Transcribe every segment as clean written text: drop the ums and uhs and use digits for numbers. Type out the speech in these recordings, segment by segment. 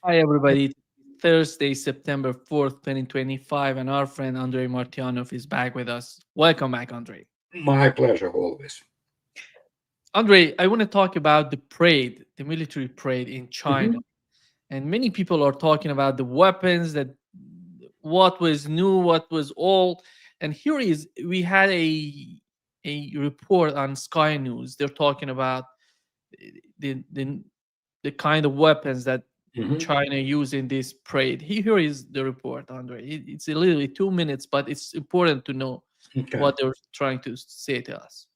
Hi, everybody. Thursday, September 4th, 2025, and our friend Andrei Martyanov is back with us. Welcome back, Andrei. My pleasure always. Andrei, I want to talk about the parade, the military parade in China. Mhm. And many people are talking about the weapons, that what was new, what was old. And here is we had a report on Sky News. They're talking about the the, the kind of weapons that Mhm. China used in this parade. Here is the report, Andre. It's literally 2 minutes, but it's important to know Okay. what they're trying to say to us.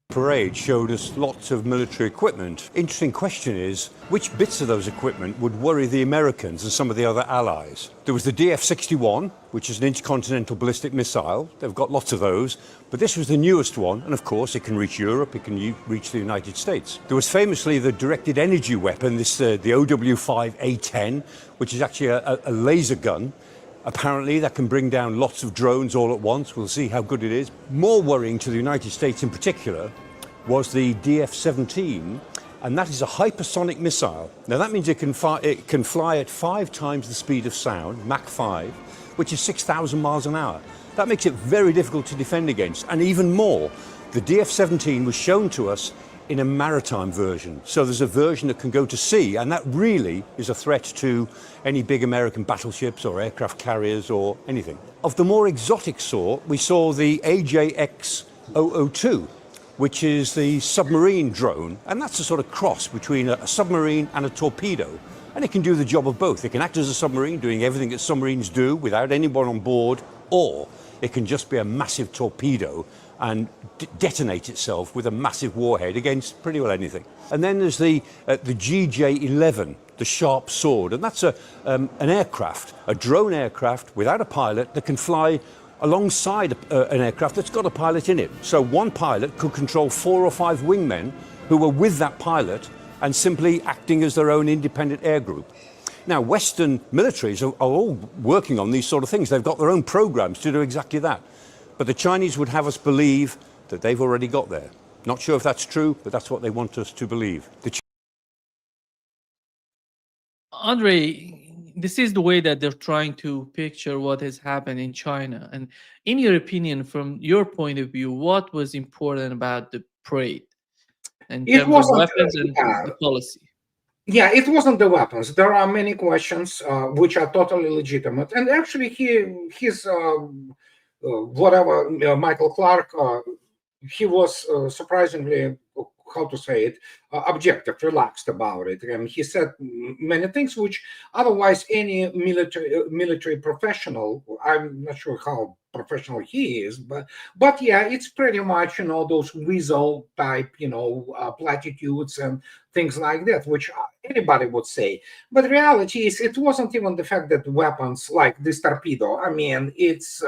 Parade showed us lots of military equipment. Interesting question is, which bits of those equipment would worry the Americans and some of the other allies? There was the DF-61, which is an intercontinental ballistic missile. They've got lots of those, but this was the newest one, and of course it can reach Europe, it can reach the United States. There was famously the directed energy weapon, the OW-5A10, which is actually a laser gun. Apparently, that can bring down lots of drones all at once. We'll see how good it is. More worrying to the United States in particular was the DF-17, and that is a hypersonic missile. Now, that means it can fly at 5 times the speed of sound, Mach 5, which is 6,000 miles an hour. That makes it very difficult to defend against. And even more, the DF-17 was shown to us in a maritime version. So there's a version that can go to sea, and that really is a threat to any big American battleships or aircraft carriers or anything. Of the more exotic sort, we saw the AJX-002, which is the submarine drone, and that's a sort of cross between a submarine and a torpedo. And it can do the job of both. It can act as a submarine, doing everything that submarines do without anyone on board, or it can just be a massive torpedo and detonate itself with a massive warhead against pretty well anything. And then there's the GJ-11, the sharp sword, and that's an aircraft, a drone aircraft without a pilot that can fly alongside an aircraft that's got a pilot in it. So one pilot could control 4 or 5 wingmen who were with that pilot and simply acting as their own independent air group. Now, Western militaries are all working on these sort of things. They've got their own programs to do exactly that. But the Chinese would have us believe that they've already got there. Not sure if that's true, but that's what they want us to believe. Andre, this is the way that they're trying to picture what has happened in China. And in your opinion, from your point of view, what was important about the parade in It terms of wasn't. weapons and the policy? Yeah, it wasn't the weapons. There are many questions which are totally legitimate, and actually, his whatever Michael Clark, he was surprisingly, how to say it, objective, relaxed about it, and he said many things which otherwise any military professional, I'm not sure how professional he is, but yeah, it's pretty much those weasel type platitudes and things like that, which anybody would say. But the reality is, it wasn't even the fact that weapons like this torpedo. I mean, its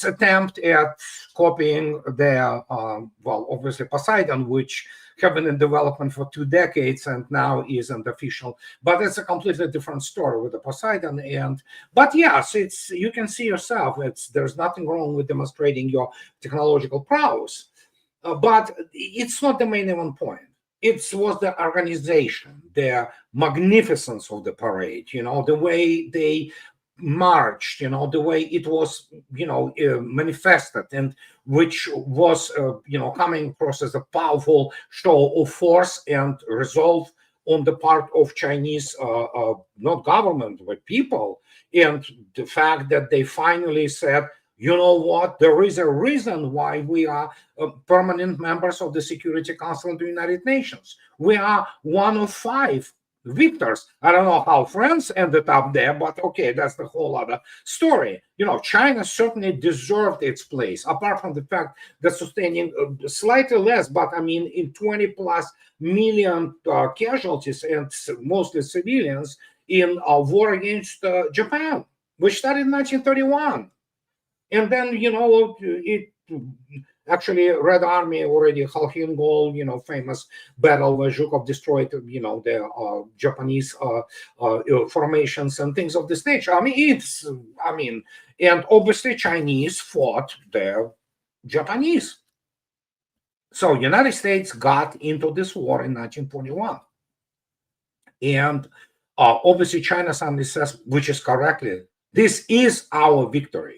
attempt at copying their, well, obviously Poseidon, which have been in development for 2 decades and now isn't official. But it's a completely different story with the Poseidon. But yes, you can see yourself. There's nothing wrong with demonstrating your technological prowess, but it's not the main event point. It was the organization, the magnificence of the parade. The way they marched, the way it was, manifested, and which was, coming across as a powerful show of force and resolve on the part of Chinese, not government, but people. And the fact that they finally said, you know what, there is a reason why we are permanent members of the Security Council of the United Nations. We are one of 5 victors. I don't know how France ended up there, but okay, that's the whole other story. China certainly deserved its place, apart from the fact that sustaining slightly less, but I mean, in 20 plus million casualties, and mostly civilians, in a war against Japan, which started in 1931. And then, it actually, Red Army already, Khalkhin-Gol, famous battle where Zhukov destroyed, the Japanese formations and things of this nature. And obviously Chinese fought the Japanese. So United States got into this war in 1941. And obviously, China suddenly says, which is correctly, this is our victory,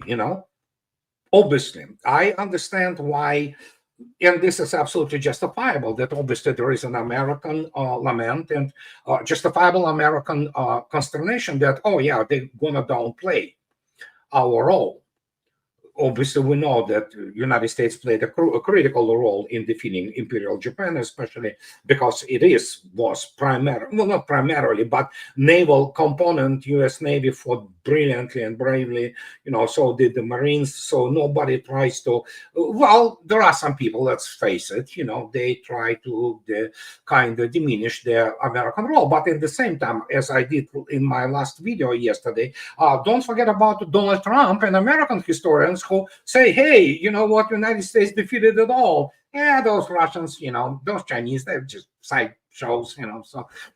Obviously, I understand why, and this is absolutely justifiable, that obviously there is an American lament and justifiable American consternation that, oh, yeah, they're going to downplay our role. Obviously, we know that the United States played a critical role in defeating Imperial Japan, especially because was primarily, well, not primarily, but naval component. U.S. Navy fought brilliantly and bravely, so did the Marines. So nobody tries to, well, there are some people, let's face it, they try to kind of diminish their American role. But at the same time, as I did in my last video yesterday, don't forget about Donald Trump and American historians who say, hey, you know what, United States defeated it all. Yeah, those Russians, those Chinese, they're just side shows,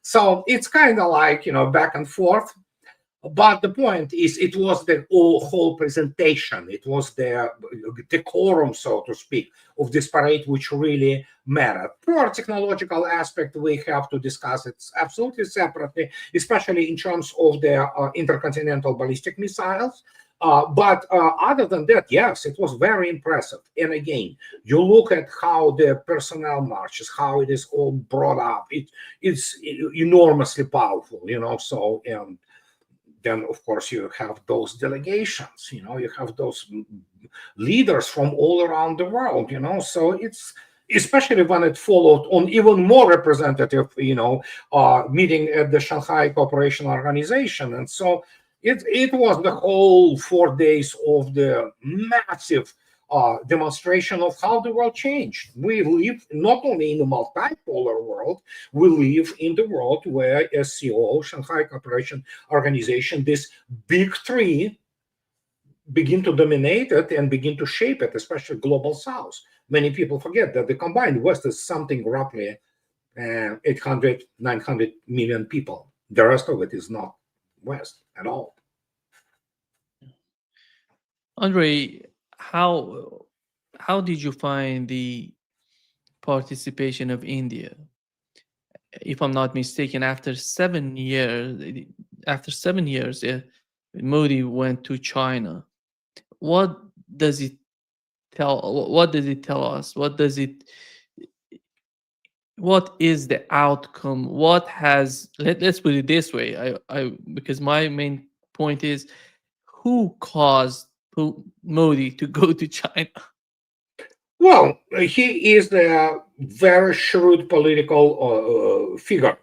So it's kind of like, back and forth. But the point is, it was the whole presentation. It was the decorum, so to speak, of this parade, which really mattered. Pure technological aspect, we have to discuss it absolutely separately, especially in terms of the intercontinental ballistic missiles. But other than that, yes, it was very impressive. And again, you look at how the personnel marches, how it is all brought up. It's enormously powerful, So then, of course, you have those delegations. You have those leaders from all around the world. So it's, especially when it followed on even more representative, meeting at the Shanghai Cooperation Organization, and so. It was the whole 4 days of the massive demonstration of how the world changed. We live not only in a multipolar world, we live in the world where SCO, Shanghai Cooperation Organization, this big three begin to dominate it and begin to shape it, especially global South. Many people forget that the combined West is something roughly 800, 900 million people. The rest of it is not West at all. Andrei, how did you find the participation of India? If I'm not mistaken, after 7 years, Modi went to China. What does it tell? What does it tell us? What is the outcome? What has let's put it this way. Because my main point is, who caused Modi to go to China? Well, he is a very shrewd political figure.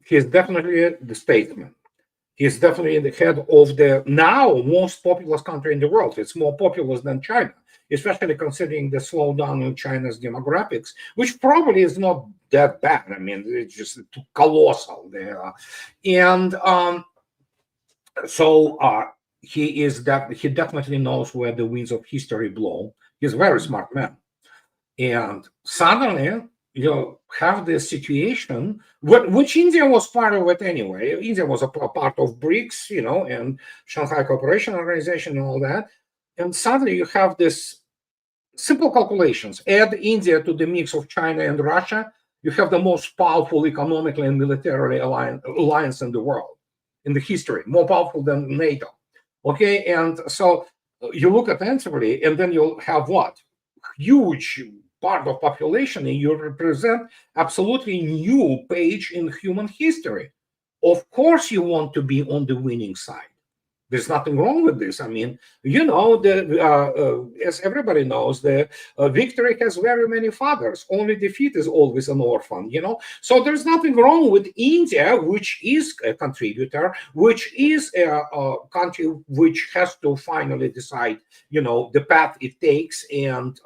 He's definitely the statesman. He's definitely the head of the now most populous country in the world. It's more populous than China, especially considering the slowdown in China's demographics, which probably is not that bad. I mean, it's just colossal there. And so he definitely knows where the winds of history blow. He's a very smart man. And suddenly, you have this situation, which India was part of it anyway. India was a part of BRICS, and Shanghai Cooperation Organization and all that. And suddenly you have this simple calculations. Add India to the mix of China and Russia, you have the most powerful economically and militarily alliance in the world, in the history, more powerful than NATO. Okay, and so you look attentively, and then you'll have what? Huge part of population, and you represent absolutely new page in human history. Of course, you want to be on the winning side. There's nothing wrong with this. I mean, as everybody knows, the victory has very many fathers. Only defeat is always an orphan, So there's nothing wrong with India, which is a contributor, which is a country which has to finally decide, the path it takes. And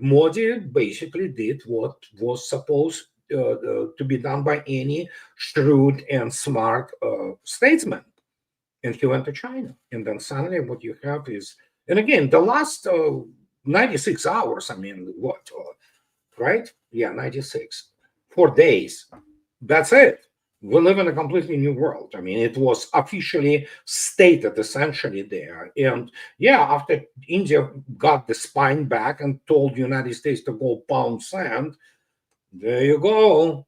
Modi basically did what was supposed to be done by any shrewd and smart statesman. And he went to China. And then suddenly what you have is, and again, the last 96 hours, I mean, what, right? Yeah, 96. 4 days. That's it. We live in a completely new world. I mean, it was officially stated essentially there. And yeah, after India got the spine back and told the United States to go pound sand, there you go.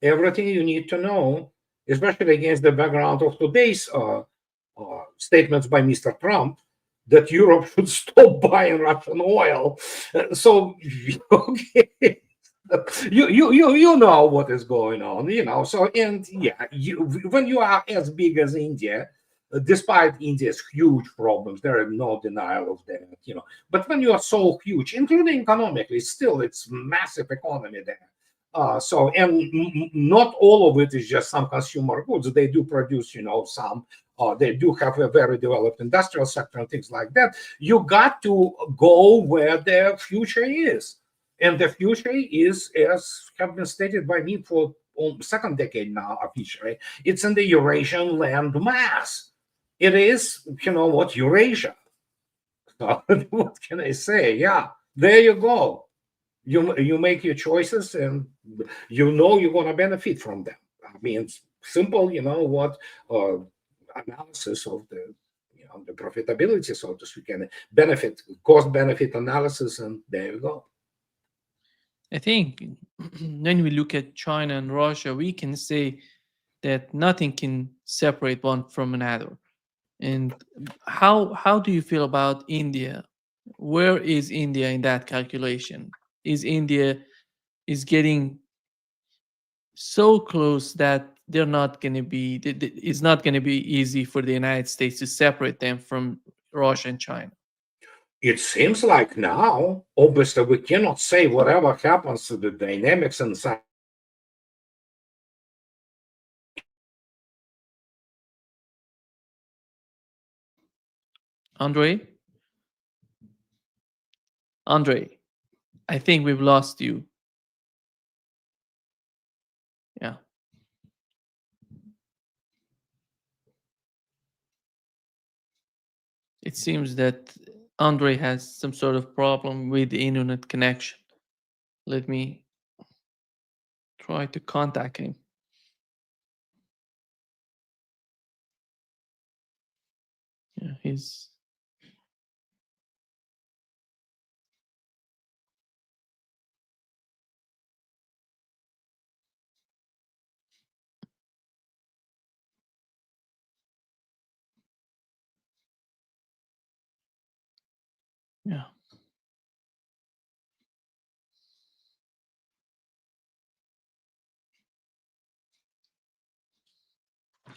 everything you need to know, especially against the background of today's statements by Mr. Trump that Europe should stop buying Russian oil. So, okay. You know what is going on, so, and yeah, when you are as big as India, despite India's huge problems, there is no denial of that, but when you are so huge, including economically, still it's massive economy there. So, and not all of it is just some consumer goods. They do produce, some. They do have a very developed industrial sector and things like that. You got to go where the future is. And the future is, as have been stated by me for second decade now officially, it's in the Eurasian land mass. It is, Eurasia. So what can I say? Yeah, there you go. You make your choices, and you're going to benefit from them. I mean, it's simple, analysis of the profitability, so to speak, and benefit, cost benefit analysis, and there you go. I think when we look at China and Russia, we can say that nothing can separate one from another. And how do you feel about India? Where is India in that calculation? Is India getting so close that they're not going to be? It's not going to be easy for the United States to separate them from Russia and China. It seems like now, obviously, we cannot say whatever happens to the dynamics inside. Andrei, I think we've lost you. Yeah. It seems that Andrei has some sort of problem with the internet connection. Let me try to contact him. Yeah, he's yeah.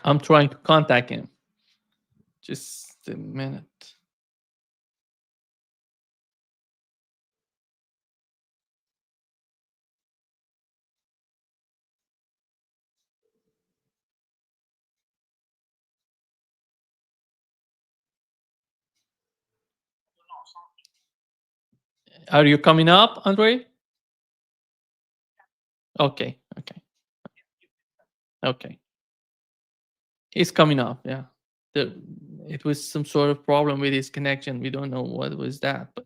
I'm trying to contact him. Just a minute. Are you coming up, Andrei? Okay. He's coming up, yeah. It was some sort of problem with his connection. We don't know what was that, but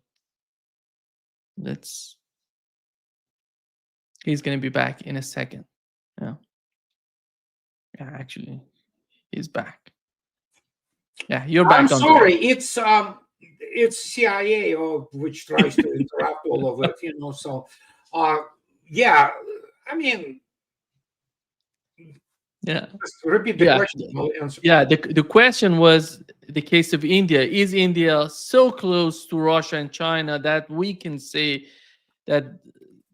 he's gonna be back in a second. Yeah. Yeah, actually, he's back. Yeah, you're back. I'm sorry, it's CIA which tries to interrupt all of it, So, yeah, I mean, yeah. just repeat the question. I'll answer. Yeah, the question was the case of India. Is India so close to Russia and China that we can say that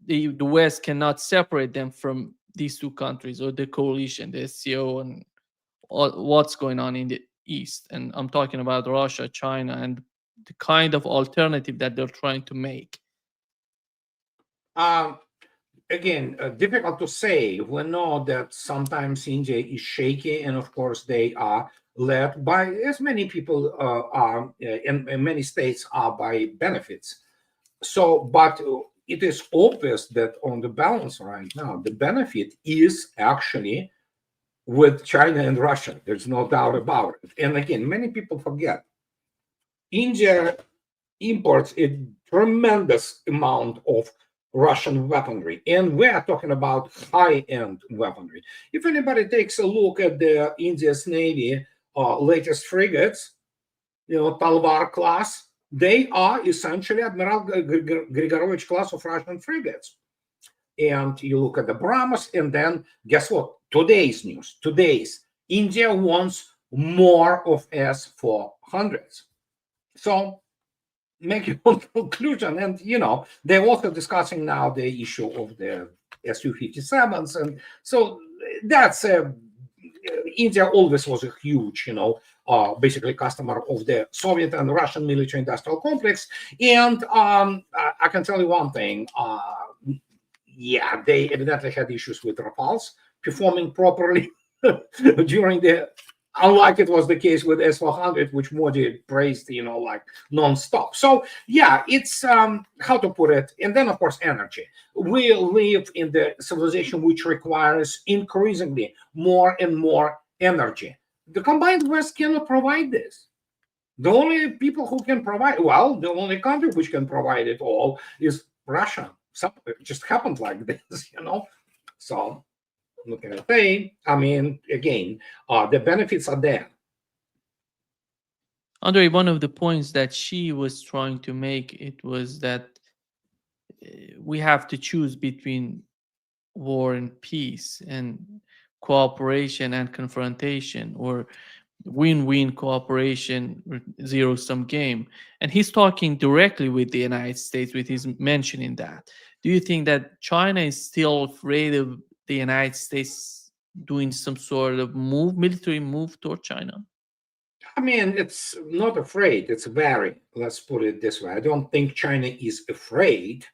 the West cannot separate them from these two countries, or the coalition, the SCO, and what's going on in the East? And I'm talking about Russia, China, and the kind of alternative that they're trying to make. Again, difficult to say. We know that sometimes India is shaky, and of course they are led by, as many people are, and many states are, by benefits. So, but it is obvious that on the balance right now, the benefit is actually with China and Russia. There's no doubt about it. And again, many people forget India imports a tremendous amount of Russian weaponry, and we are talking about high-end weaponry. If anybody takes a look at the India's Navy latest frigates, Talvar class, they are essentially Admiral Grigorovich class of Russian frigates. and you look at the BrahMos, and then guess what? Today's news, India wants more of S-400s. So make your own conclusion. And, they're also discussing now the issue of the Su-57s. And so that's India always was a huge, basically customer of the Soviet and Russian military-industrial complex. And I can tell you one thing. Yeah, they evidently had issues with Rafales performing properly during unlike it was the case with S-400, which Modi praised, like non-stop. So yeah, it's how to put it. And then of course, energy. We live in the civilization which requires increasingly more and more energy. The combined West cannot provide this. The only people who can provide, the only country which can provide it all is Russia. It just happened like this, So look at it. Again, the benefits are there. Andrei, one of the points that she was trying to make, it was that we have to choose between war and peace, and cooperation and confrontation, or win-win cooperation, zero-sum game. And he's talking directly with the United States with his mentioning that. Do you think that China is still afraid of the United States doing some sort of military move toward China? It's not afraid. It's wary. Let's put it this way. I don't think China is afraid,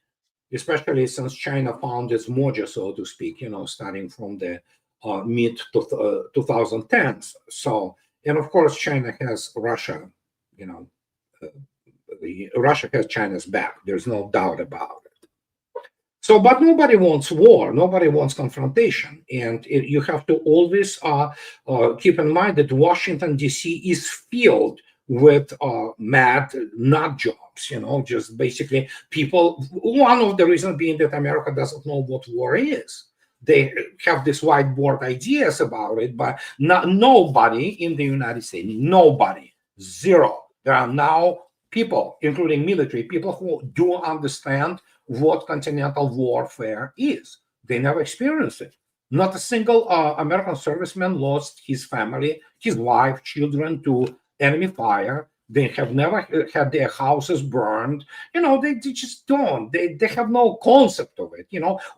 especially since China found its mojo, so to speak, starting from the mid-2010s. So, and of course, China has Russia, Russia has China's back. There's no doubt about it. So, but nobody wants war. Nobody wants confrontation. And you have to always keep in mind that Washington, D.C. is filled with mad nut jobs, just basically people. One of the reasons being that America doesn't know what war is. They have these whiteboard ideas about it, but nobody in the United States, nobody, zero. There are now people, including military people, who do understand what continental warfare is. They never experienced it. Not a single American serviceman lost his family, his wife, children to enemy fire. They have never had their houses burned. They just don't. They have no concept of it.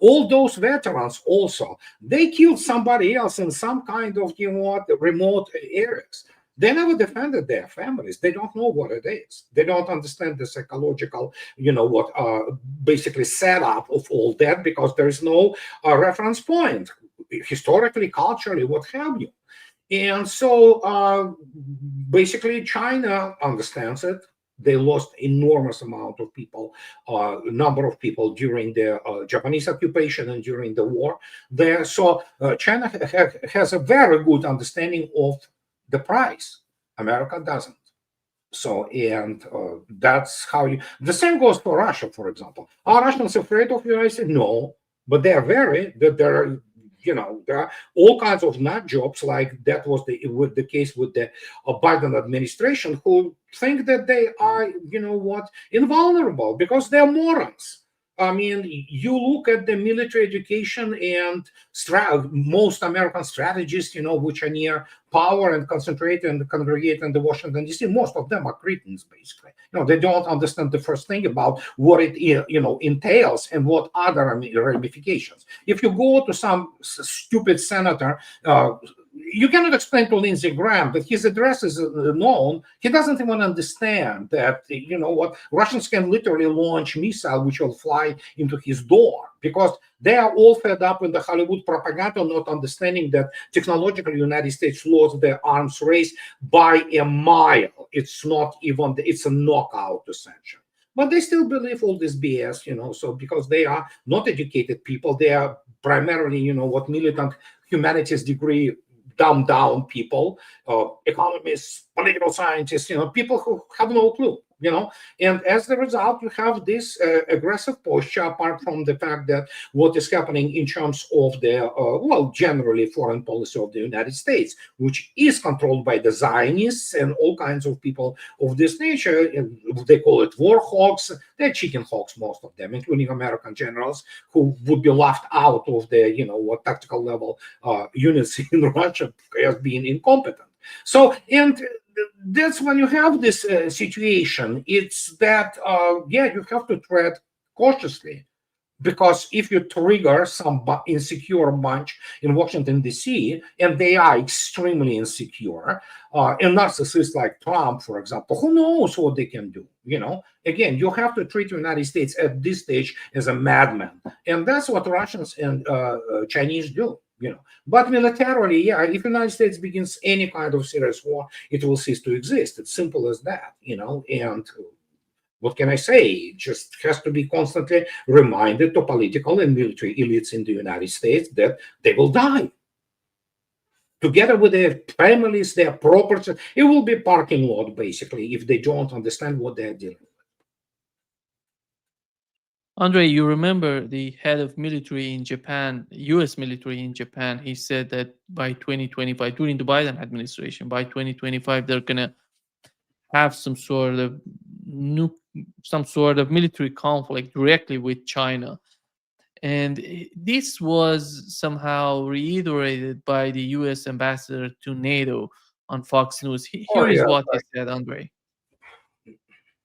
All those veterans also, they killed somebody else in some kind of, remote areas. They never defended their families. They don't know what it is. They don't understand the psychological, basically setup of all that, because there is no reference point, historically, culturally, what have you. And so basically China understands it. They lost enormous amount of people, number of people during the Japanese occupation and during the war there. So China has a very good understanding of the price. America doesn't. So, and that's how the same goes for Russia, for example. Are Russians afraid of the United States? No, but they are there are all kinds of nut jobs, like that was the case with the Biden administration, who think that they are, invulnerable because they're morons. You look at the military education and most American strategists, which are near power and concentrate and congregate in the Washington, D.C., most of them are cretins, basically. They don't understand the first thing about what it, entails and what other ramifications. If you go to some stupid senator, you cannot explain to Lindsey Graham that his address is known. He doesn't even understand that, Russians can literally launch missile which will fly into his door, because they are all fed up with the Hollywood propaganda, not understanding that technologically the United States lost the arms race by a mile. It's not even, it's a knockout essentially. But they still believe all this BS, so because they are not educated people, they are primarily, militant humanities degree dumbed down people, economists, political scientists, people who have no clue, and as a result, you have this aggressive posture, apart from the fact that what is happening in terms of the, generally foreign policy of the United States, which is controlled by the Zionists and all kinds of people of this nature. They call it war hawks. They're chicken hawks, most of them, including American generals who would be laughed out of the, tactical level units in Russia as being incompetent. So, and that's when you have this situation. It's that, you have to tread cautiously, because if you trigger some insecure bunch in Washington, D.C., and they are extremely insecure, and narcissists like Trump, for example, who knows what they can do? Again, you have to treat the United States at this stage as a madman. And that's what Russians and Chinese do. But militarily, if the United States begins any kind of serious war, it will cease to exist. It's simple as that, and what can I say? It just has to be constantly reminded to political and military elites in the United States that they will die. Together with their families, their property, it will be a parking lot, basically, if they don't understand what they're dealing with. Andrei, you remember the head of military in Japan, US military in Japan, he said that by 2025, during the Biden administration, by 2025, they're going to have some sort of military conflict directly with China. And this was somehow reiterated by the US ambassador to NATO on Fox News. Here is what he said, Andrei.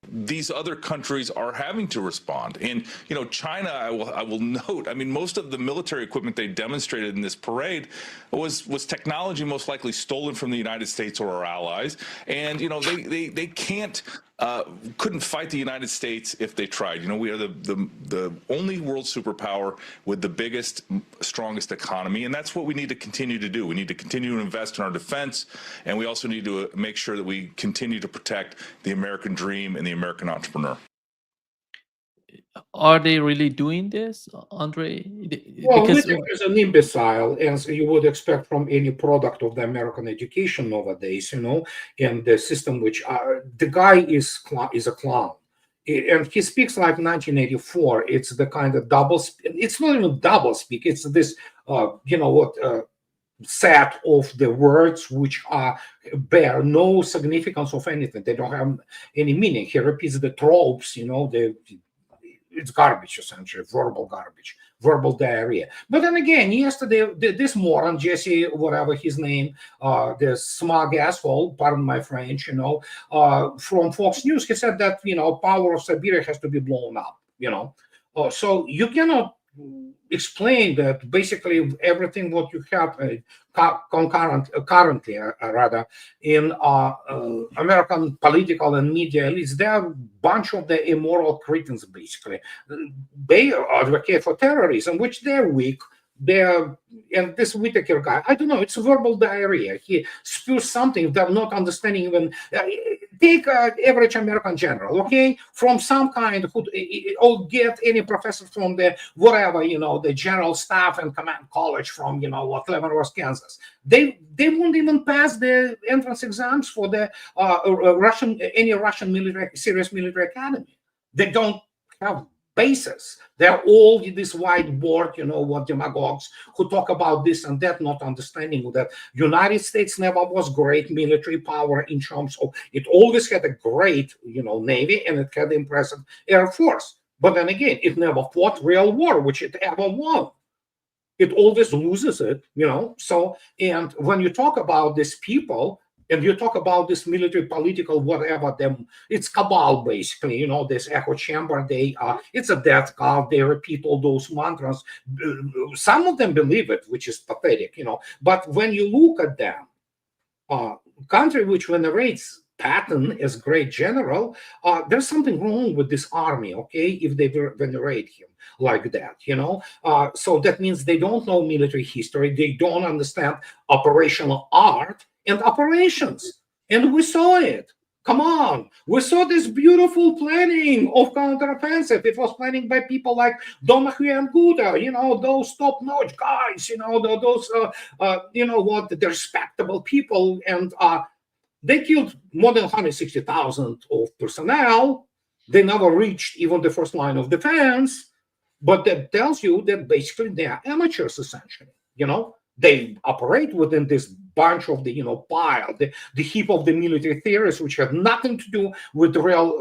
These other countries are having to respond. And, China, I will note, most of the military equipment they demonstrated in this parade was technology most likely stolen from the United States or our allies. And, they couldn't fight the United States if they tried. We are the only world superpower with the biggest, strongest economy. And that's what we need to continue to do. We need to continue to invest in our defense. And we also need to make sure that we continue to protect the American dream and the American entrepreneur. Are they really doing this, Andrei? Well, Whitaker is an imbecile, as you would expect from any product of the American education nowadays, and the system which the guy is a clown. And he speaks like 1984. It's the kind of it's not even double speak. It's this, set of the words which bear no significance of anything. They don't have any meaning. He repeats the tropes, it's garbage, essentially, verbal garbage, verbal diarrhea. But then again, yesterday, this moron, Jesse, whatever his name, this smug asshole, pardon my French, from Fox News, he said that, power of Siberia has to be blown up, So you cannot explain that basically everything what you have currently in American political and media elites, they are a bunch of the immoral cretins, basically. They advocate for terrorism, which they're weak. And this Whitaker guy, I don't know, it's verbal diarrhea. He spews something they're not understanding even. Take average American general, okay, from some kind or get any professor from the whatever, the general staff and command college from, Leavenworth, Kansas. They won't even pass the entrance exams for the Russian serious military academy. They don't have basis. They're all this whiteboard, demagogues who talk about this and that, not understanding that United States never was great military power in terms of, it always had a great, Navy, and it had impressive Air Force. But then again, it never fought real war, which it ever won. It always loses it, So, and when you talk about these people, and you talk about this military, political, whatever, it's cabal, basically, this echo chamber, it's a death cult, they repeat all those mantras. Some of them believe it, which is pathetic, but when you look at them, country which venerates Patton as great general, there's something wrong with this army, okay, if they venerate him like that, so that means they don't know military history, they don't understand operational art and operations, and we saw it. Come on, we saw this beautiful planning of counteroffensive. It was planning by people like Donahue and Gouda, those top-notch guys, those, the respectable people, and They killed more than 160,000 of personnel. They never reached even the first line of defense. But that tells you that basically they are amateurs, essentially. They operate within this bunch of the, pile, the heap of the military theories, which have nothing to do with real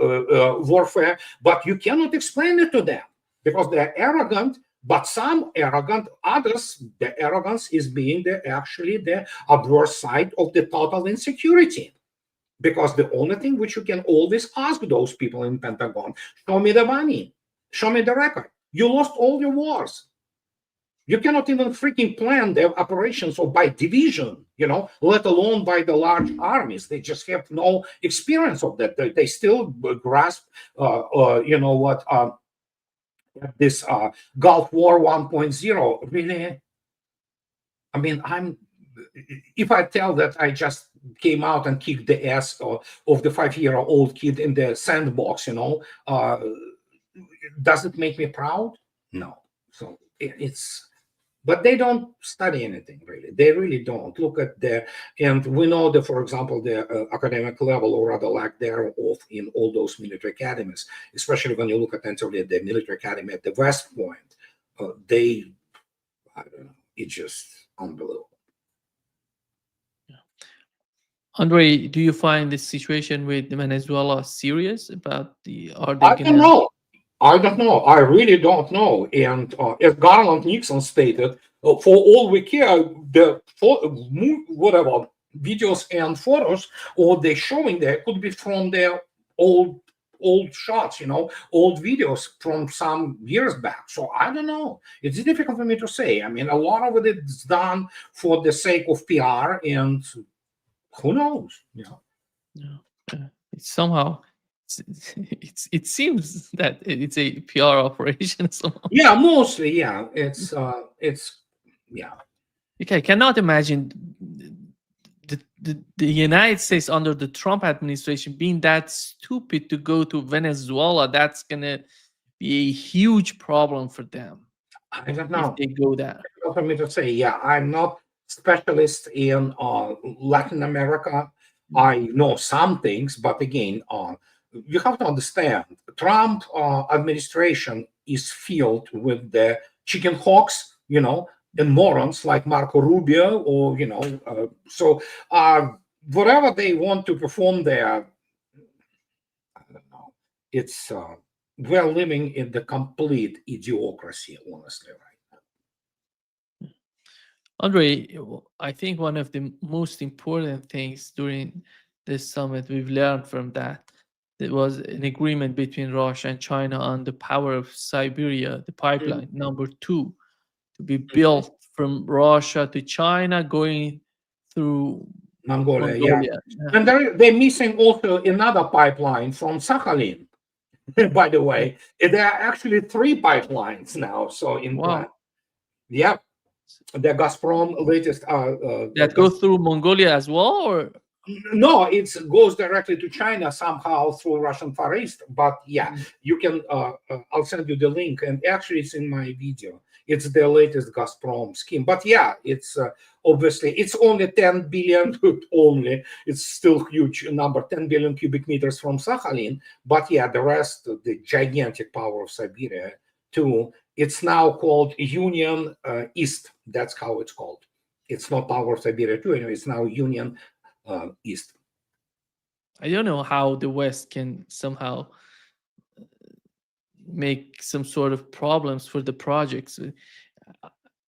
warfare. But you cannot explain it to them because they're arrogant. But some arrogant, others, the arrogance is being actually the adverse side of the total insecurity. Because the only thing which you can always ask those people in Pentagon, show me the money, show me the record. You lost all your wars. You cannot even freaking plan their operations or by division, let alone by the large armies. They just have no experience of that. They still grasp, this Gulf War 1.0. Really? I mean, if I tell that I just came out and kicked the ass of the 5-year-old kid in the sandbox, does it make me proud? No. So but they don't study anything, really. They really don't. Look at and we know that, for example, the academic level, or rather lack thereof, in all those military academies, especially when you look at the military academy at the West Point, I don't know, it's just unbelievable. Andrei, do you find this situation with Venezuela serious about I don't know. I really don't know. And as Garland Nixon stated, for all we care, whatever videos and photos, or they're showing there could be from their old shots, old videos from some years back. So I don't know. It's difficult for me to say. I mean, a lot of it is done for the sake of PR, and who knows? It's somehow. It seems that it's a PR operation. Yeah, mostly. Yeah, it's yeah. Okay, I cannot imagine the United States under the Trump administration being that stupid to go to Venezuela. That's gonna be a huge problem for them. I don't know if they go there. Difficult for me to say. Yeah, I'm not specialist in Latin America. I know some things, but again, you have to understand, Trump administration is filled with the chicken hawks, and morons like Marco Rubio, or so whatever they want to perform there, I don't know. It's we're living in the complete idiocracy, honestly, right now. Andrei, I think one of the most important things during this summit we've learned from that. There was an agreement between Russia and China on the power of Siberia, the pipeline number 2, to be built from Russia to China, going through Mongolia. Yeah. And they're missing also another pipeline from Sakhalin, by the way. There are actually 3 pipelines now. So in plan. Yeah. The Gazprom latest. That goes through Mongolia as well, or? No, it goes directly to China somehow through Russian Far East. But yeah, you can. I'll send you the link, and actually, it's in my video. It's the latest Gazprom scheme. But yeah, it's obviously it's only 10 billion. Only it's still huge number, 10 billion cubic meters from Sakhalin. But yeah, the rest, the gigantic power of Siberia too. It's now called Union East. That's how it's called. It's not power of Siberia too. Anyway, it's now Union East. I don't know how the West can somehow make some sort of problems for the projects.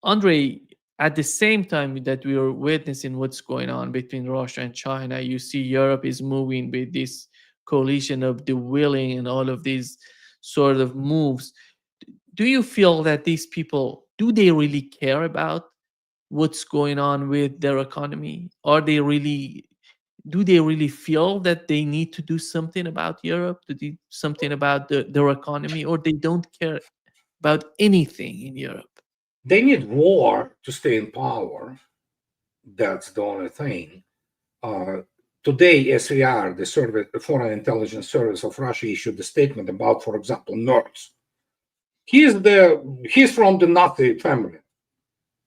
Andrei, at the same time that we are witnessing what's going on between Russia and China, you see Europe is moving with this coalition of the willing and all of these sort of moves. Do you feel that these people, do they really care about what's going on with their economy? Do they really feel that they need to do something about Europe, to do something about their economy, or they don't care about anything in Europe? They need war to stay in power. That's the only thing. Today, SVR, the Foreign Intelligence Service of Russia, issued a statement about, for example, Merz. He's from the Nazi family.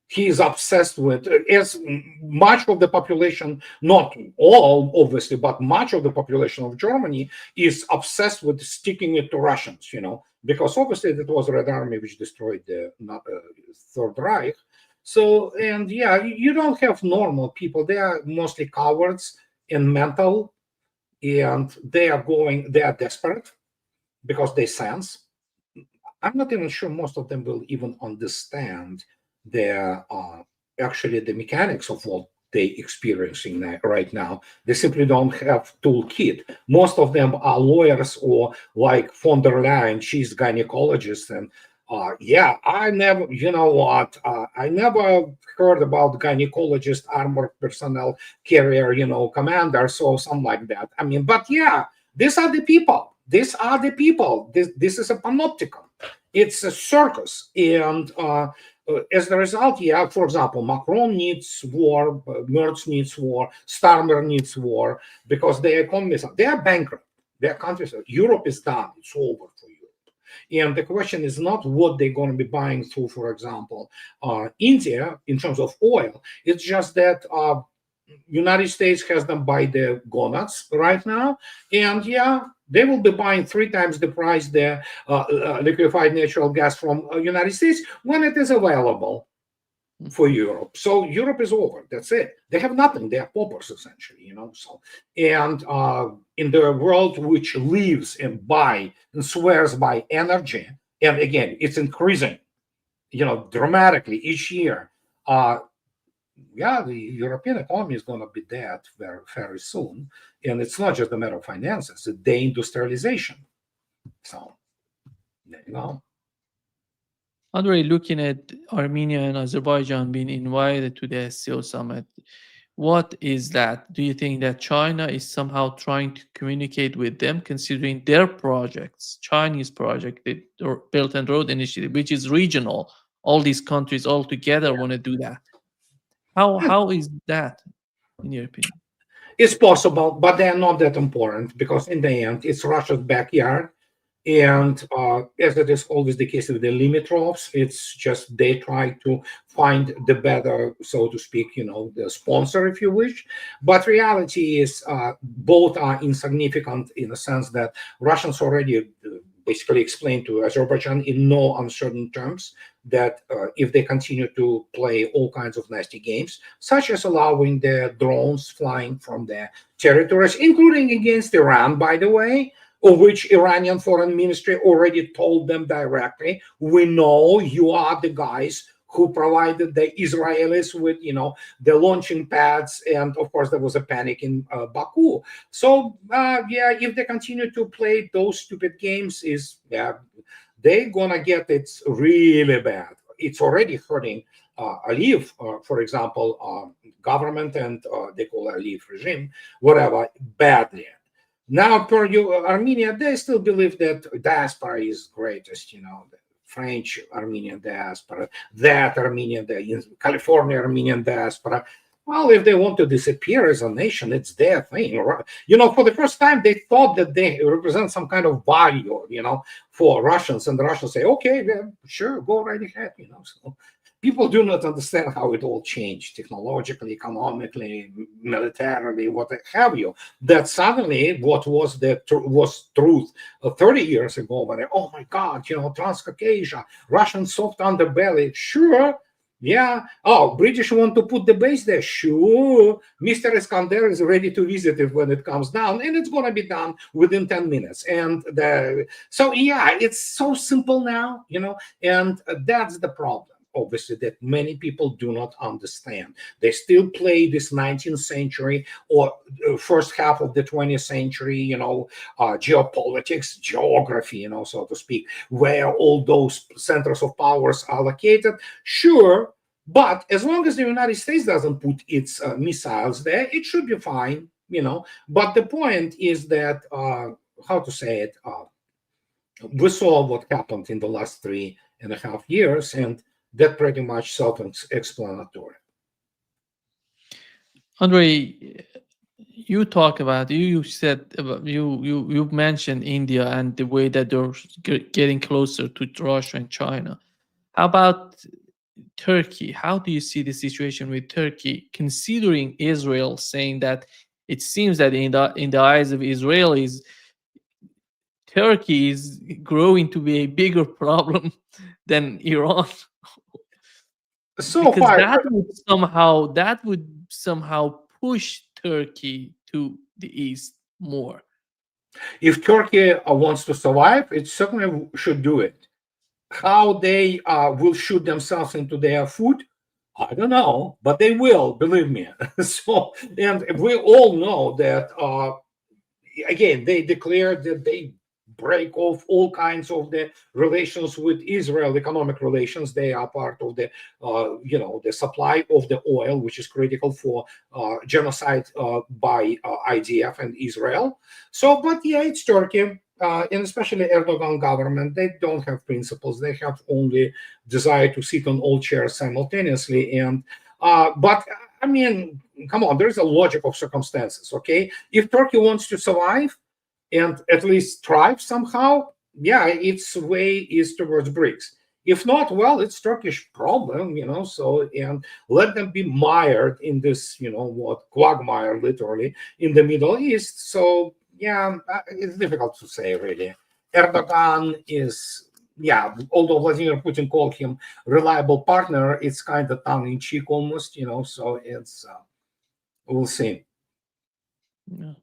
He is obsessed with, as much of the population, not all obviously, but much of the population of Germany is obsessed with sticking it to Russians, because obviously that was Red Army which destroyed the Third Reich. So, and yeah, you don't have normal people. They are mostly cowards and mental, and they are desperate because they sense. I'm not even sure most of them will even understand actually the mechanics of what they experiencing right now. They simply don't have toolkit. Most of them are lawyers, or like von der Leyen, she's gynecologist, and I never, I never heard about gynecologist armored personnel carrier, commanders or something like that. I mean, but yeah, these are the people. These are the people. This is a panopticon. It's a circus, and as a result, yeah, for example, Macron needs war, Merz needs war, Starmer needs war, because their economies they are bankrupt. Their countries, Europe is done. It's over for Europe. And the question is not what they're going to be buying through, for example, India in terms of oil. It's just that United States has them by the gonads right now, and yeah, they will be buying 3 times the price the liquefied natural gas from United States when it is available for Europe. So Europe is over. That's it. They have nothing. They are paupers essentially, So, and in the world which lives and swears by energy, and again, it's increasing, dramatically each year. Yeah, the European economy is going to be dead very, very soon. And it's not just a matter of finances, it's deindustrialization. So, there you go. Andrei, looking at Armenia and Azerbaijan being invited to the SCO summit, what is that? Do you think that China is somehow trying to communicate with them, considering their projects, Chinese project, the Belt and Road Initiative, which is regional? All these countries all together want to do that. How is that, in your opinion? It's possible, but they're not that important, because in the end, it's Russia's backyard. And as it is always the case with the Limitrovs, it's just they try to find the better, so to speak, the sponsor, if you wish. But reality is both are insignificant in the sense that Russians already basically explained to Azerbaijan in no uncertain terms that if they continue to play all kinds of nasty games, such as allowing the drones flying from their territories, including against Iran, by the way, of which Iranian foreign ministry already told them directly, we know you are the guys who provided the Israelis with, the launching pads. And of course, there was a panic in Baku. So, if they continue to play those stupid games, they're going to get it really bad. It's already hurting Aliyev, for example, government, and they call Aliyev regime, whatever, badly. Now, per Armenia, they still believe that diaspora is greatest, the French Armenian diaspora, that Armenian, the California Armenian diaspora. Well, if they want to disappear as a nation, it's their thing. For the first time, they thought that they represent some kind of value, for Russians. And the Russians say, okay, yeah, sure, go right ahead, So people do not understand how it all changed technologically, economically, militarily, what have you. That suddenly what was truth 30 years ago, when oh my God, Transcaucasia, Russian soft underbelly, sure. Yeah. Oh, British want to put the base there. Sure. Mr. Iskander is ready to visit it when it comes down, and it's going to be done within 10 minutes. And so, yeah, it's so simple now, and that's the problem. Obviously, that many people do not understand. They still play this 19th century or first half of the 20th century, geopolitics, geography, so to speak, where all those centers of powers are located. Sure, but as long as the United States doesn't put its missiles there, it should be fine, But the point is that, how to say it, we saw what happened in the last 3.5 years, and that pretty much self-explanatory. Andrei, you talk about, you said about, you mentioned India and the way that they're getting closer to Russia and China. How about Turkey. How do you see the situation with Turkey, considering Israel saying that it seems that in the eyes of Israelis, Turkey is growing to be a bigger problem than Iran, So because far, that would somehow push Turkey to the east more. if Turkey wants to survive, it certainly should do it. How they will shoot themselves into their foot, I don't know, but they will, believe me. So, and we all know that, again, they declared that they break off all kinds of the relations with Israel, economic relations. They are part of the, the supply of the oil, which is critical for genocide by IDF and Israel. So, but yeah, it's Turkey. And especially Erdogan government, they don't have principles. They have only desire to sit on all chairs simultaneously. And but I mean, come on, there's a logic of circumstances. Okay, if Turkey wants to survive and at least thrive somehow, yeah, its way is towards BRICS. If not, well, it's Turkish problem, So, and let them be mired in this, quagmire, literally, in the Middle East. So, yeah, it's difficult to say, really. Erdogan is, yeah, although Vladimir Putin called him reliable partner, it's kind of tongue in cheek almost, So it's, we'll see. Yeah.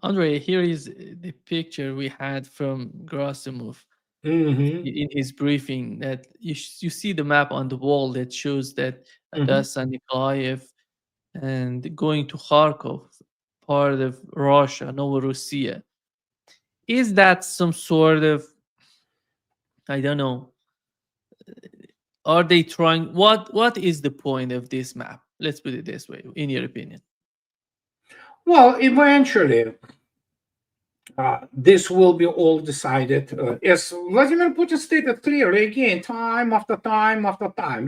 Andrei, here is the picture we had from Gerasimov in his briefing. That you see the map on the wall that shows that Odessa, Nikolaev, and going to Kharkov, part of Russia, Novorossiya. Is that some sort of, I don't know, are they trying, what is the point of this map? Let's put it this way, in your opinion. Well, eventually, this will be all decided, as Vladimir Putin stated clearly again, time after time after time.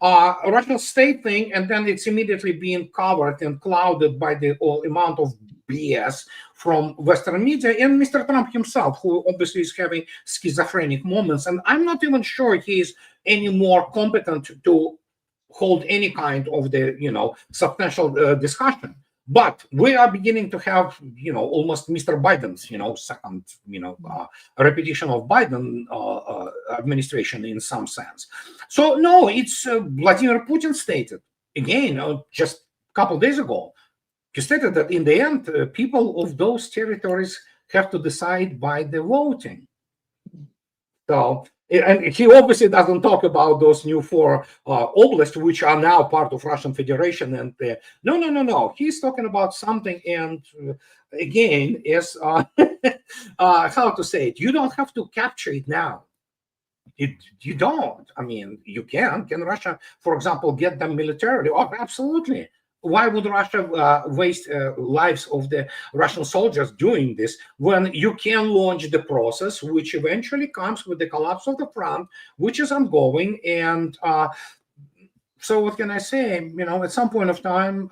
Russian state thing, and then it's immediately being covered and clouded by the amount of BS from Western media and Mr. Trump himself, who obviously is having schizophrenic moments. And I'm not even sure he is any more competent to hold any kind of the substantial discussion. But we are beginning to have, almost Mr. Biden's, second, repetition of Biden administration in some sense. So no, it's Vladimir Putin stated again, just a couple of days ago. He stated that in the end, people of those territories have to decide by the voting. So, and he obviously doesn't talk about those new 4 oblasts, which are now part of Russian Federation. And no. He's talking about something. And again, is how to say it? You don't have to capture it now. You don't. I mean, you can. Can Russia, for example, get them militarily? Oh, absolutely. Why would Russia waste lives of the Russian soldiers doing this when you can launch the process, which eventually comes with the collapse of the front, which is ongoing? And so what can I say? At some point of time,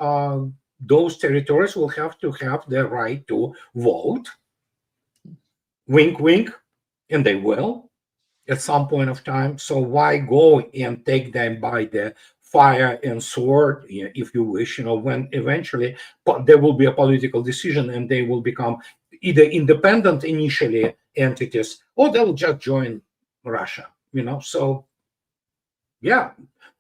those territories will have to have the right to vote. Wink, wink. And they will at some point of time. So why go and take them by the fire and sword, if you wish, when eventually there will be a political decision and they will become either independent initially entities or they'll just join Russia, So, yeah,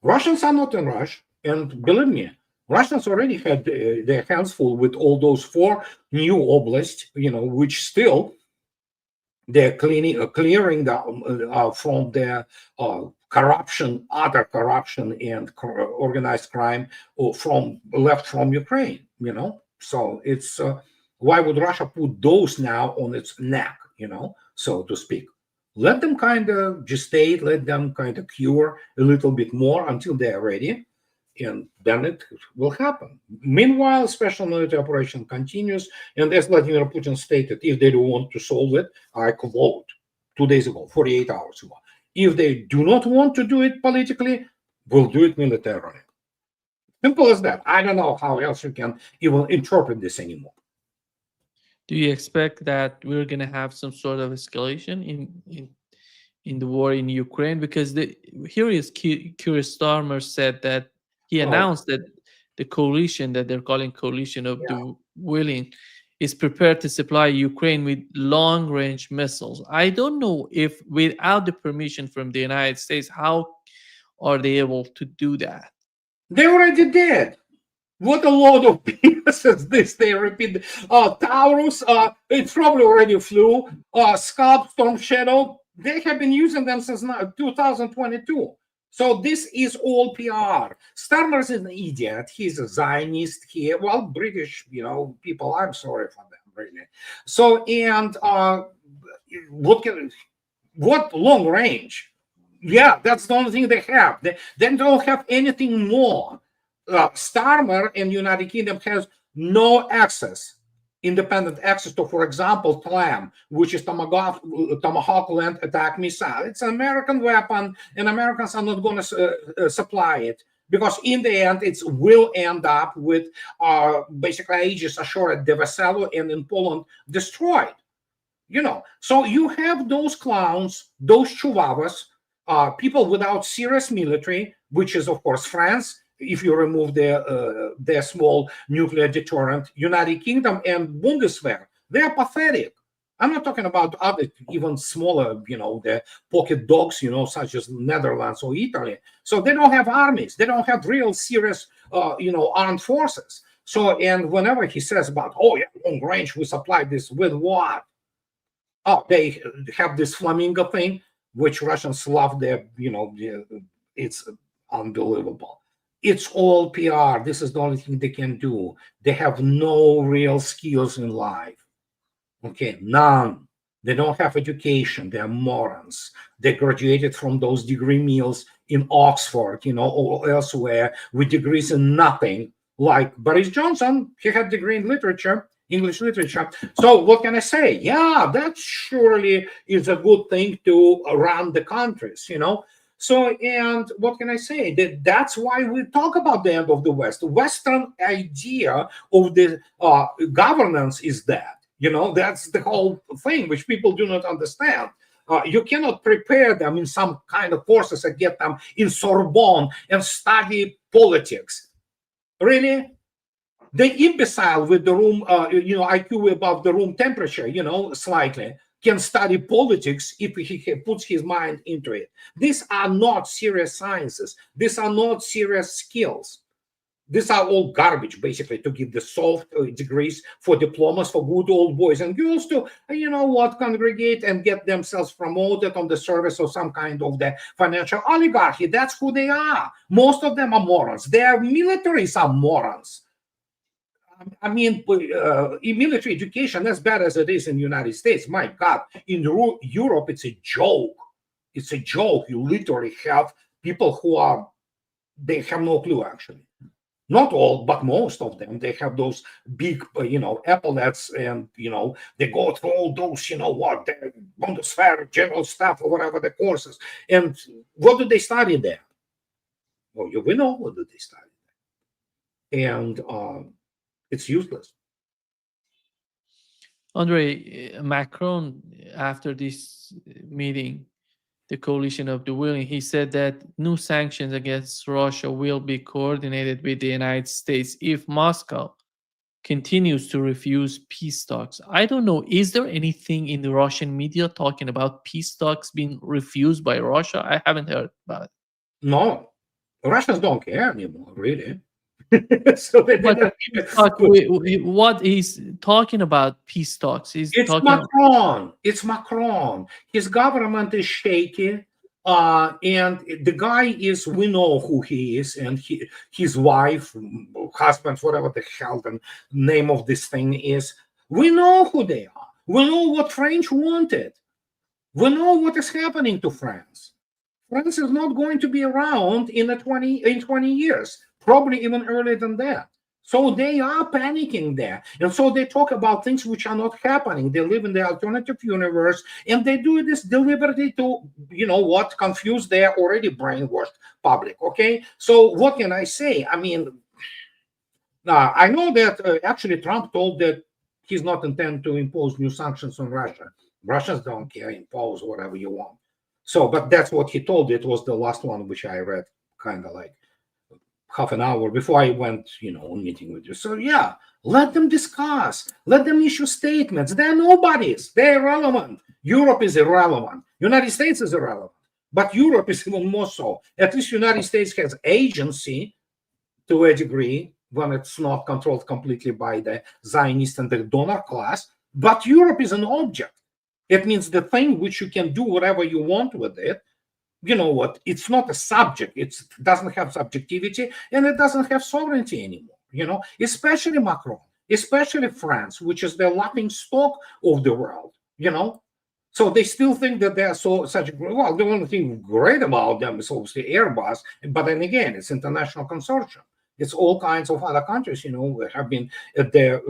Russians are not in rush. And believe me, Russians already had their hands full with all those 4 new oblasts, which still they're clearing from their corruption, utter corruption, and organized crime left from Ukraine. So it's why would Russia put those now on its neck, so to speak? Let them kind of gestate, let them kind of cure a little bit more until they're ready, and then it will happen. Meanwhile, special military operation continues, and as Vladimir Putin stated, if they don't want to solve it, I quote 2 days ago, 48 hours ago, if they do not want to do it politically, we'll do it militarily. Simple as that. I don't know how else you can even interpret this anymore. Do you expect that we're going to have some sort of escalation in in the war in Ukraine? Because here is Curious Starmer said that he Oh, announced that the coalition that they're calling coalition of yeah. the willing is prepared to supply Ukraine with long-range missiles. I don't know if without the permission from the United States, how are they able to do that? They already did. What a load of BS is this? They repeat. Taurus, it probably already flew. Scalp, Storm Shadow, they have been using them since 2022. So this is all PR. Starmer is an idiot. He's a Zionist. Well, British, people. I'm sorry for them, really. So, and what long range? Yeah, that's the only thing they have. They don't have anything more. Starmer in United Kingdom has no independent access to, for example, TLAM, which is Tomahawk Land Attack Missile. It's an American weapon, and Americans are not going to supply it, because in the end, it will end up with basically Aegis ashore at Deveselo and in Poland destroyed. So you have those clowns, those chihuahuas, people without serious military, which is, of course, France, if you remove their small nuclear deterrent, United Kingdom and Bundeswehr. They're pathetic. I'm not talking about other, even smaller, the pocket dogs, such as Netherlands or Italy. So they don't have armies. They don't have real serious, armed forces. So, and whenever he says about, long range, we supply this with what? Oh, they have this flamingo thing, which Russians love. It's unbelievable. It's all PR. This is the only thing they can do. They have no real skills in life. Okay, none. They don't have education. They're morons. They graduated from those degree mills in Oxford, or elsewhere with degrees in nothing. Like Boris Johnson, he had a degree in literature, English literature. So what can I say? Yeah, that surely is a good thing to run the countries, So, and what can I say? That's why we talk about the end of the West. The Western idea of the governance is that, that's the whole thing, which people do not understand. You cannot prepare them in some kind of courses and get them in Sorbonne and study politics. Really? The imbecile with the room, IQ above the room temperature, slightly, can study politics if he puts his mind into it. These are not serious sciences. These are not serious skills. These are all garbage, basically, to give the soft degrees for diplomas for good old boys and girls to, congregate and get themselves promoted on the service of some kind of the financial oligarchy. That's who they are. Most of them are morons. Their militaries are morons. I mean, in military education, as bad as it is in the United States, my God, in Europe, it's a joke. It's a joke. You literally have people they have no clue, actually. Not all, but most of them. They have those big, epaulets, and, they go through all those, the Bundeswehr, general staff, or whatever the courses. And what do they study there? Well, we know what do they study there. And it's useless. Andrei, Macron, after this meeting, the coalition of the willing, he said that new sanctions against Russia will be coordinated with the United States if Moscow continues to refuse peace talks. I don't know, is there anything in the Russian media talking about peace talks being refused by Russia? I haven't heard about it. No, Russians don't care anymore, really. So they But what he's talking about peace talks? It's Macron. It's Macron. His government is shaky. And the guy we know who he is, and his wife, husband, whatever the hell the name of this thing is. We know who they are. We know what French wanted. We know what is happening to France. France is not going to be around in 20 years, probably even earlier than that. So they are panicking there. And so they talk about things which are not happening. They live in the alternative universe, and they do this deliberately to, confuse their already brainwashed public. Okay. So what can I say? I mean, I know that actually Trump told that he's not intending to impose new sanctions on Russia. Russians don't care, impose whatever you want. So, but that's what he told. It was the last one which I read, kind of like half an hour before I went, on meeting with you. So yeah, let them discuss, let them issue statements. They're nobodies. They're irrelevant. Europe is irrelevant. United States is irrelevant, but Europe is even more so. At least United States has agency to a degree when it's not controlled completely by the Zionist and the donor class. But Europe is an object. It means the thing which you can do whatever you want with it. You know what? It's not a subject. It doesn't have subjectivity, and it doesn't have sovereignty anymore. Especially Macron, especially France, which is the laughing stock of the world. So they still think that they are such. Well, the only thing great about them is obviously Airbus, but then again, it's international consortium. It's all kinds of other countries. Have been at the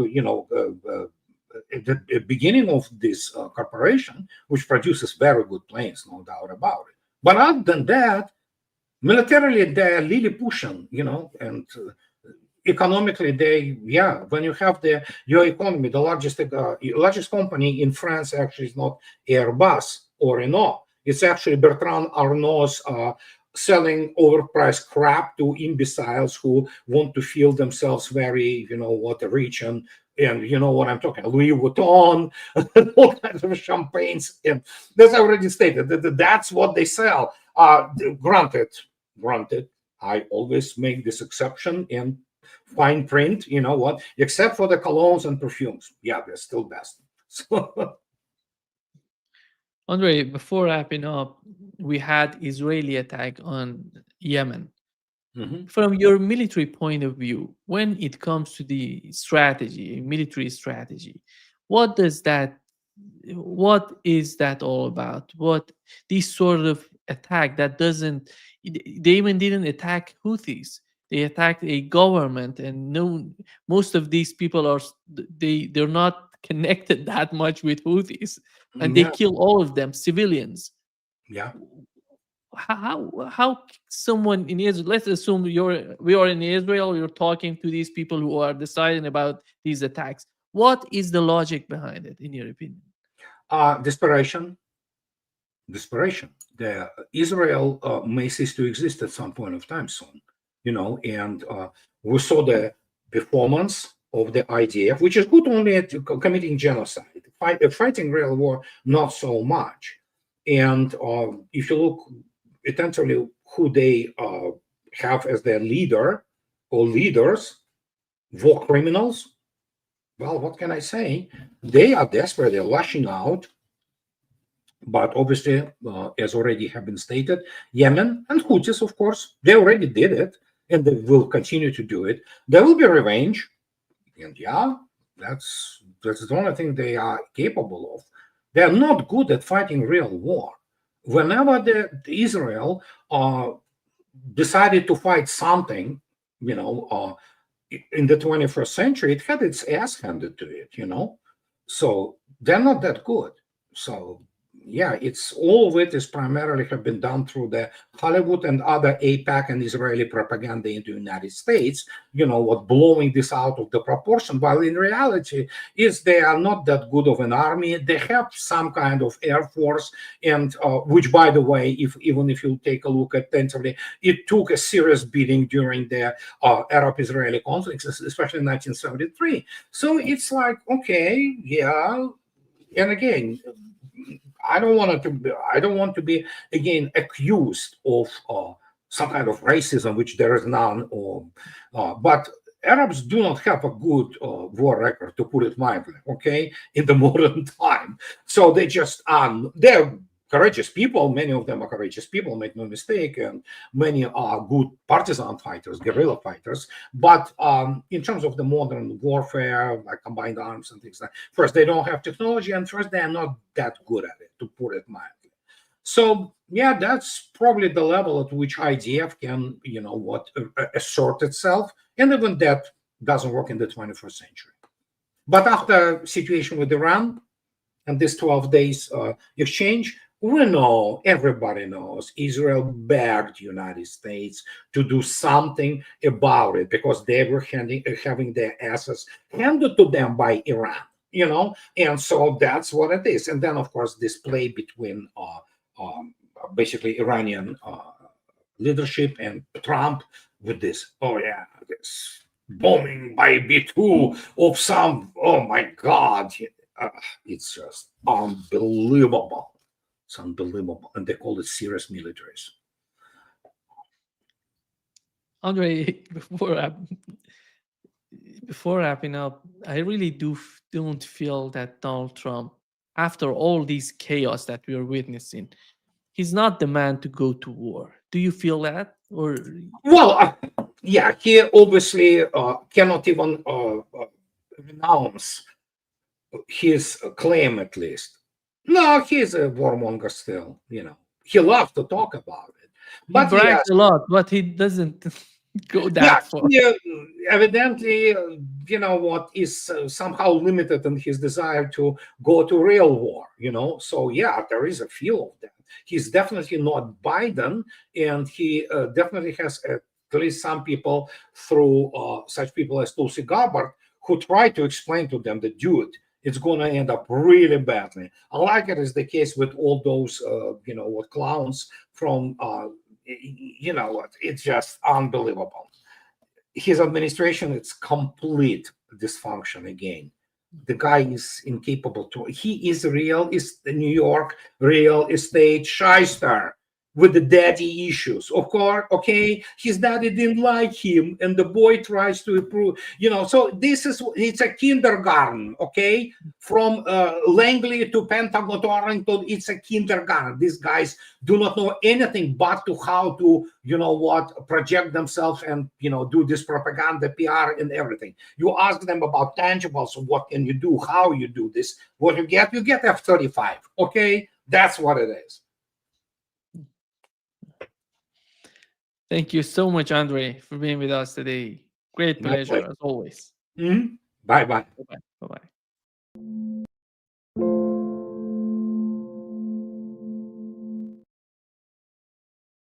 at the beginning of this corporation, which produces very good planes, no doubt about it. But other than that, militarily, they're Lilliputian, and economically, when you have your economy, the largest company in France actually is not Airbus or Renault. It's actually Bertrand Arnault's selling overpriced crap to imbeciles who want to feel themselves very, rich and you know what I'm talking, Louis Vuitton, all kinds of champagnes. And that's already stated. That's what they sell. Granted, I always make this exception in fine print, except for the colognes and perfumes. Yeah, they're still best. So, Andrei, before wrapping up, we had Israeli attack on Yemen. From your military point of view, when it comes to the strategy, military strategy, what is that all about? What this sort of attack that doesn't, they even didn't attack Houthis. They attacked a government, and most of these people they're not connected that much with Houthis, and they kill all of them, civilians. Yeah. How someone in Israel, let's assume we are in Israel, you're talking to these people who are deciding about these attacks. What is the logic behind it, in your opinion? Desperation. Israel may cease to exist at some point of time soon, and we saw the performance of the IDF, which is good only at committing genocide, fighting real war, not so much. And if you look attentively who they have as their leader or leaders, war criminals, well, what can I say? They are desperate, they're lashing out. But obviously, as already have been stated, Yemen and Houthis, of course, they already did it, and they will continue to do it. There will be revenge, and that's the only thing they are capable of. They are not good at fighting real war. Whenever Israel decided to fight something, in the 21st century, it had its ass handed to it, So they're not that good. So it's all of it is primarily have been done through the Hollywood and other AIPAC and Israeli propaganda in the United States, blowing this out of the proportion, while in reality is they are not that good of an army. They have some kind of air force, and which, by the way, even if you take a look attentively, it took a serious beating during the Arab-Israeli conflicts, especially in 1973. So it's like, okay, and again, I don't want to be again accused of some kind of racism, which there is none. But Arabs do not have a good war record, to put it mildly. Okay, in the modern time, so they just they're courageous people. Many of them are courageous people, make no mistake, and many are good partisan fighters, guerrilla fighters. But in terms of the modern warfare, like combined arms and things like that, first, they don't have technology, and first, they are not that good at it, to put it mildly. So, that's probably the level at which IDF can, assert itself, and even that doesn't work in the 21st century. But after situation with Iran and this 12 days exchange, we know, everybody knows, Israel begged the United States to do something about it because they were having their asses handed to them by Iran, and so that's what it is. And then, of course, this play between basically Iranian leadership and Trump with this. Oh yeah, this bombing by B2 of some. Oh my God, it's just unbelievable. It's unbelievable, and they call it serious militaries. Andrei, before wrapping up, I really don't feel that Donald Trump, after all this chaos that we are witnessing, he's not the man to go to war. Do you feel that, or Well, yeah, he obviously cannot even renounce his claim, at least. No, he's a warmonger still. He loves to talk about it. he But brags yes, a lot, but he doesn't go yeah, that far? he evidently, what is somehow limited in his desire to go to real war. So yeah, there is a feel of that. He's definitely not Biden, and he definitely has at least some people through such people as Tulsi Gabbard who try to explain to them that, dude, it's going to end up really badly. Like it is the case with all those, clowns from, it's just unbelievable. His administration, it's complete dysfunction again. The guy is incapable he is the New York real estate shyster with the daddy issues. Of course, okay, his daddy didn't like him, and the boy tries to improve. So it's a kindergarten, okay, from Langley to Pentagon to Arlington. It's a kindergarten. These guys do not know anything but how to, project themselves and do this propaganda, PR, and everything. You ask them about tangibles, what can you do, how you do this, what you get F-35. Okay, that's what it is. Thank you so much, Andrei, for being with us today. Great My pleasure, pleasure. as always. Bye-bye. Bye-bye. Bye-bye.